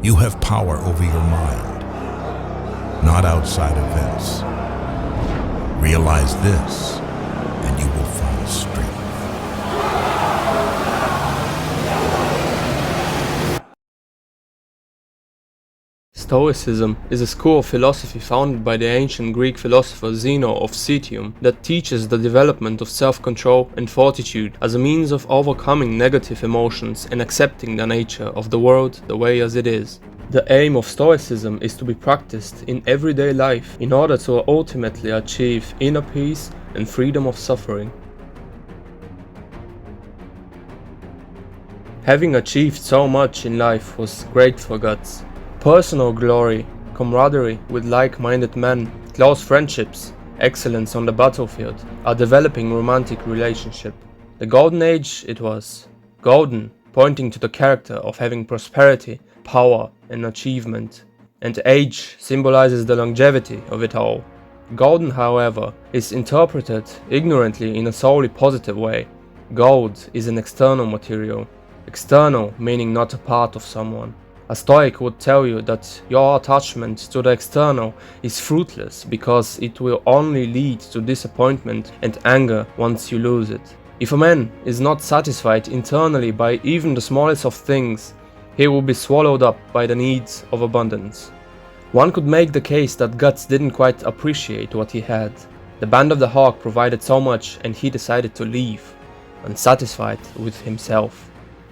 You have power over your mind, not outside events. Realize this, and you will find strength. Stoicism is a school of philosophy founded by the ancient Greek philosopher Zeno of Citium that teaches the development of self-control and fortitude as a means of overcoming negative emotions and accepting the nature of the world the way as it is. The aim of Stoicism is to be practiced in everyday life in order to ultimately achieve inner peace and freedom of suffering. Having achieved so much in life was great for Guts. Personal glory, camaraderie with like-minded men, close friendships, excellence on the battlefield, a developing romantic relationship. The golden age it was. Golden, pointing to the character of having prosperity, power and achievement. And age symbolizes the longevity of it all. Golden, however, is interpreted ignorantly in a solely positive way. Gold is an external material. External meaning not a part of someone. A Stoic would tell you that your attachment to the external is fruitless because it will only lead to disappointment and anger once you lose it. If a man is not satisfied internally by even the smallest of things, he will be swallowed up by the needs of abundance. One could make the case that Guts didn't quite appreciate what he had. The Band of the Hawk provided so much and he decided to leave, unsatisfied with himself.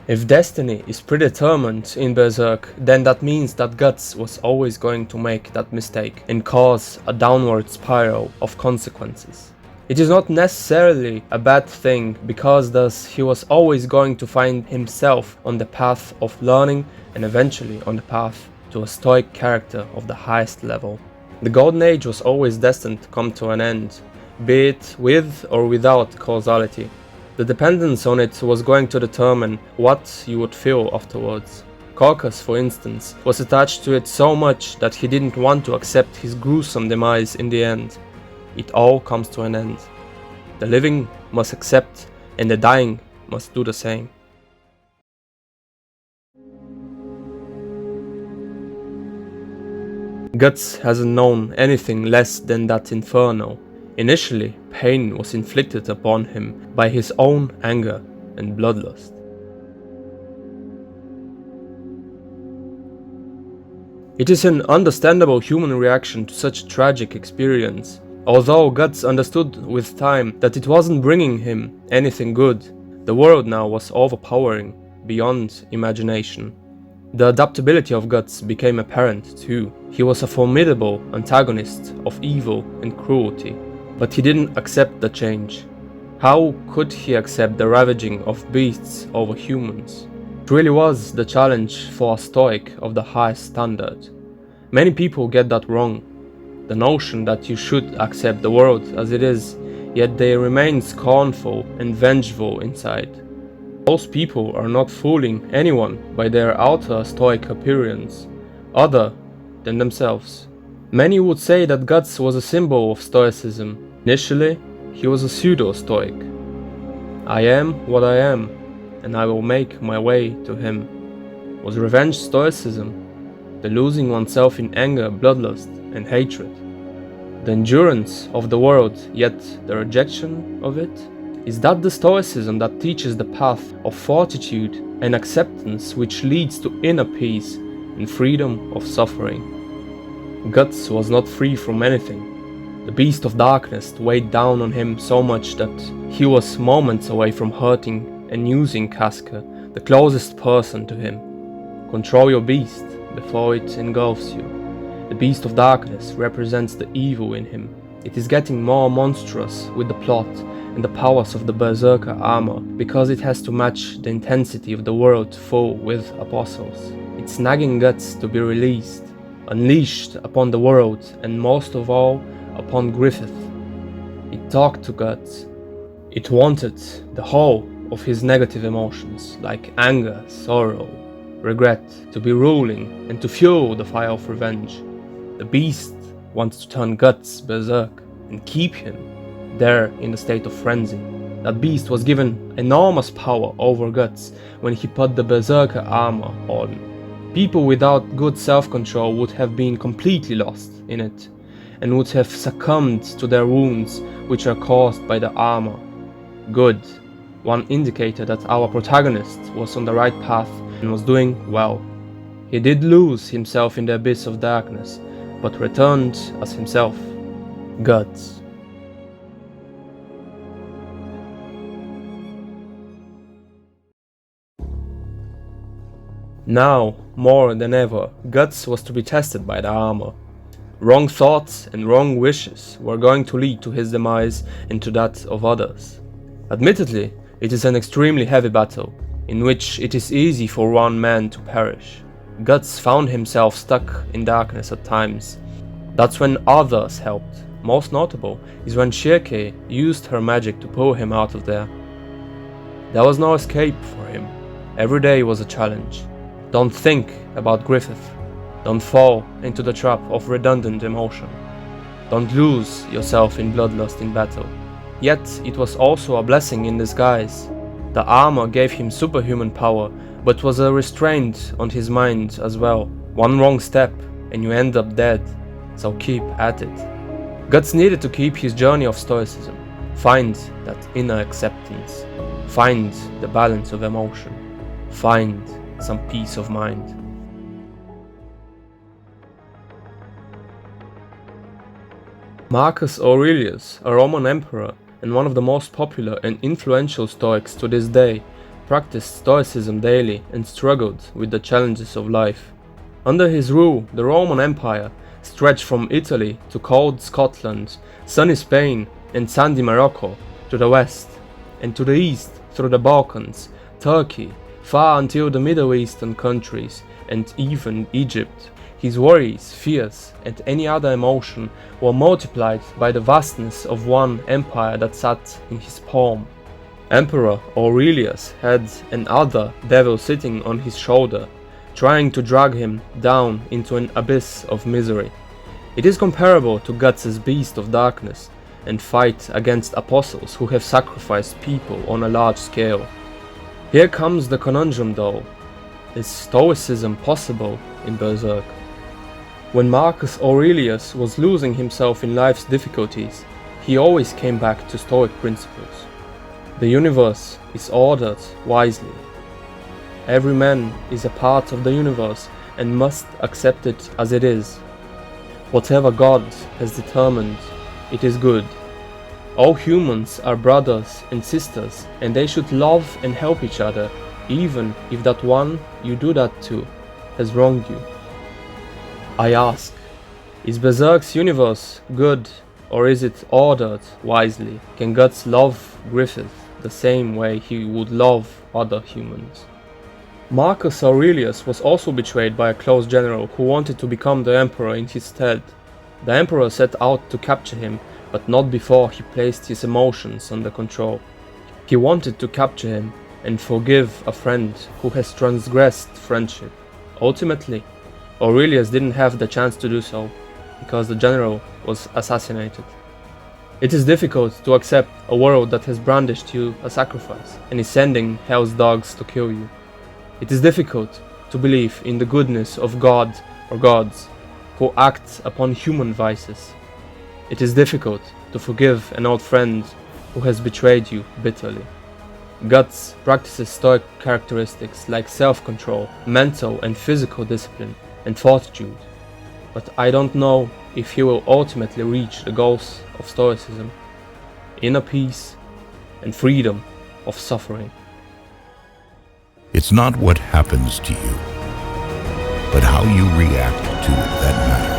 If destiny is predetermined in Berserk, then that means that Guts was always going to make that mistake and cause a downward spiral of consequences. It is not necessarily a bad thing, because thus he was always going to find himself on the path of learning and eventually on the path to a stoic character of the highest level. The Golden Age was always destined to come to an end, be it with or without causality. The dependence on it was going to determine what you would feel afterwards. Caucus, for instance, was attached to it so much that he didn't want to accept his gruesome demise in the end. It all comes to an end. The living must accept, and the dying must do the same. Guts hasn't known anything less than that inferno. Initially, pain was inflicted upon him by his own anger and bloodlust. It is an understandable human reaction to such tragic experience. Although Guts understood with time that it wasn't bringing him anything good, the world now was overpowering, beyond imagination. The adaptability of Guts became apparent too. He was a formidable antagonist of evil and cruelty. But he didn't accept the change. How could he accept the ravaging of beasts over humans? It really was the challenge for a Stoic of the highest standard. Many people get that wrong. The notion that you should accept the world as it is, yet they remain scornful and vengeful inside. Those people are not fooling anyone by their outer Stoic appearance, other than themselves. Many would say that Guts was a symbol of Stoicism. Initially, he was a pseudo-Stoic. I am what I am, and I will make my way to him. Was revenge Stoicism? The losing oneself in anger, bloodlust, and hatred? The endurance of the world, yet the rejection of it? Is that the Stoicism that teaches the path of fortitude and acceptance which leads to inner peace and freedom of suffering? Guts was not free from anything. The beast of darkness weighed down on him so much that he was moments away from hurting and using Casca, the closest person to him. Control your beast before it engulfs you. The beast of darkness represents the evil in him. It is getting more monstrous with the plot and the powers of the Berserker armor, because it has to match the intensity of the world full with apostles. It's nagging Guts to be released, unleashed upon the world, and most of all, upon Griffith. It talked to Guts. It wanted the whole of his negative emotions, like anger, sorrow, regret, to be ruling and to fuel the fire of revenge. The beast wants to turn Guts berserk and keep him there in a state of frenzy. That beast was given enormous power over Guts when he put the berserker armor on. People without good self-control would have been completely lost in it, and would have succumbed to their wounds, which are caused by the armor. Good, one indicator that our protagonist was on the right path and was doing well. He did lose himself in the abyss of darkness, but returned as himself. Guts. Now, more than ever, Guts was to be tested by the armor. Wrong thoughts and wrong wishes were going to lead to his demise and to that of others. Admittedly, it is an extremely heavy battle, in which it is easy for one man to perish. Guts found himself stuck in darkness at times. That's when others helped. Most notable is when Shirke used her magic to pull him out of there. There was no escape for him. Every day was a challenge. Don't think about Griffith. Don't fall into the trap of redundant emotion. Don't lose yourself in bloodlust in battle. Yet it was also a blessing in disguise. The armor gave him superhuman power, but was a restraint on his mind as well. One wrong step and you end up dead, so keep at it. Guts needed to keep his journey of stoicism, find that inner acceptance, find the balance of emotion, find some peace of mind. Marcus Aurelius, a Roman emperor and one of the most popular and influential Stoics to this day, practiced Stoicism daily and struggled with the challenges of life. Under his rule, the Roman Empire stretched from Italy to cold Scotland, sunny Spain and sandy Morocco to the west, and to the east through the Balkans, Turkey, far until the Middle Eastern countries and even Egypt. His worries, fears and any other emotion were multiplied by the vastness of one empire that sat in his palm. Emperor Aurelius had another devil sitting on his shoulder, trying to drag him down into an abyss of misery. It is comparable to Guts' beast of darkness and fight against apostles who have sacrificed people on a large scale. Here comes the conundrum though. Is Stoicism possible in Berserk? When Marcus Aurelius was losing himself in life's difficulties, he always came back to Stoic principles. The universe is ordered wisely. Every man is a part of the universe and must accept it as it is. Whatever God has determined, it is good. All humans are brothers and sisters, and they should love and help each other, even if that one you do that to has wronged you. I ask, is Berserk's universe good, or is it ordered wisely? Can Guts love Griffith the same way he would love other humans? Marcus Aurelius was also betrayed by a close general who wanted to become the emperor in his stead. The emperor set out to capture him, but not before he placed his emotions under control. He wanted to capture him and forgive a friend who has transgressed friendship. Ultimately, Aurelius didn't have the chance to do so, because the general was assassinated. It is difficult to accept a world that has brandished you a sacrifice and is sending hell's dogs to kill you. It is difficult to believe in the goodness of God or gods who act upon human vices. It is difficult to forgive an old friend who has betrayed you bitterly. Guts practices stoic characteristics like self-control, mental and physical discipline, and fortitude, but I don't know if he will ultimately reach the goals of Stoicism, inner peace and freedom of suffering. It's not what happens to you, but how you react to it that matters.